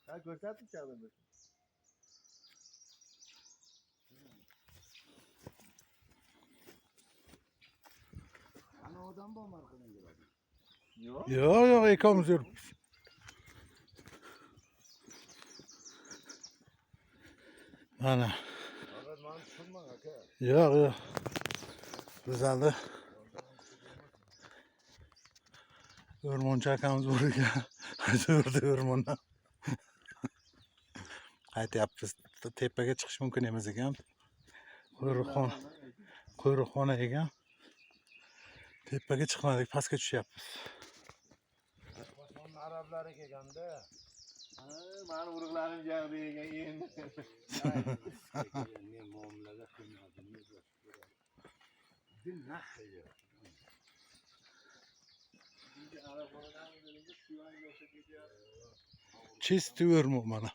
Ha ko'rsatib chiqdim. Ana odam bormi arkadan keladi? Yo'q, ikkovimiz yuribmiz. Mana. Faqat meni tushirmang aka. Yo'q. Biz endi o'rmonchi akamiz bor ekan. Aytverdi o'rmondan. Aytyapmiz, tepaga chiqish mumkin emas ekan. Quyruqxona ekan. Tepaga chiqmadik, pastga tushyapmiz. Boshqon arablari kelganda. Mani urug'larim jag'da ekan endi. Men muomalaga qilmadim. Din naqli. Arabalardan birida suyunib o'sha ketyapti. Чистый o'rmon mana.